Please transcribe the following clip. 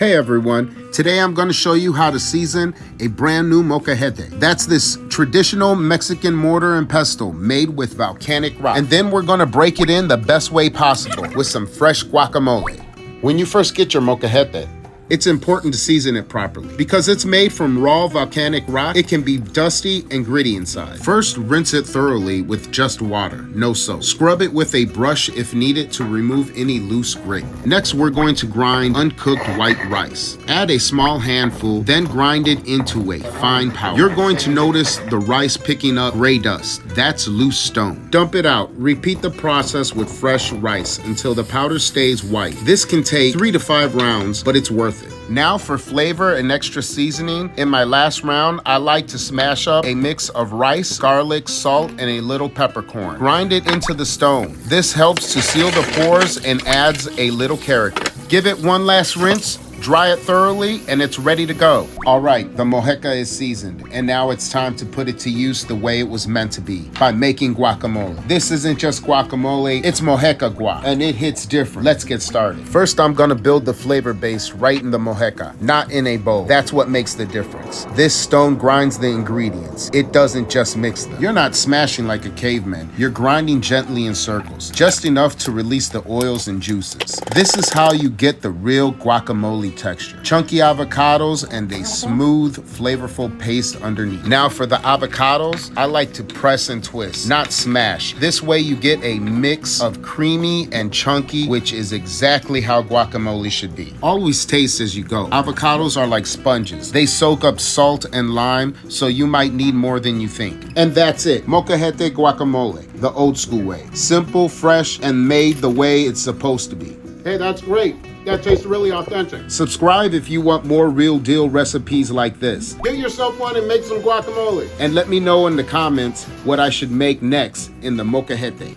Hey everyone, today I'm going to show you how to season a brand new molcajete. That's this traditional Mexican mortar and pestle made with volcanic rock. And then we're going to break it in the best way possible with some fresh guacamole. When you first get your molcajete, it's important to season it properly. Because it's made from raw volcanic rock, it can be dusty and gritty inside. First, rinse it thoroughly with just water, no soap. Scrub it with a brush if needed to remove any loose grit. Next, we're going to grind uncooked white rice. Add a small handful, then grind it into a fine powder. You're going to notice the rice picking up gray dust. That's loose stone. Dump it out. Repeat the process with fresh rice until the powder stays white. This can take 3 to 5 rounds, but it's worth it. Now for flavor and extra seasoning, in my last round, I like to smash up a mix of rice, garlic, salt, and a little peppercorn. Grind it into the stone. This helps to seal the pores and adds a little character. Give it one last rinse, dry it thoroughly, and it's ready to go. All right, the mojeca is seasoned, and now it's time to put it to use the way it was meant to be, by making guacamole. This isn't just guacamole, it's mojeca guac, and it hits different. Let's get started. First, I'm gonna build the flavor base right in the mojeca, not in a bowl. That's what makes the difference. This stone grinds the ingredients. It doesn't just mix them. You're not smashing like a caveman. You're grinding gently in circles, just enough to release the oils and juices. This is how you get the real guacamole texture. Chunky avocados and a smooth, flavorful paste underneath. Now for the avocados, I like to press and twist, not smash. This way you get a mix of creamy and chunky, which is exactly how guacamole should be. Always taste as you go. Avocados are like sponges. They soak up salt and lime, so you might need more than you think. And that's it. Molcajete guacamole, the old school way. Simple, fresh, and made the way it's supposed to be. Hey, that's great. That tastes really authentic. Subscribe if you want more real deal recipes like this. Get yourself one and make some guacamole. And let me know in the comments what I should make next in the molcajete.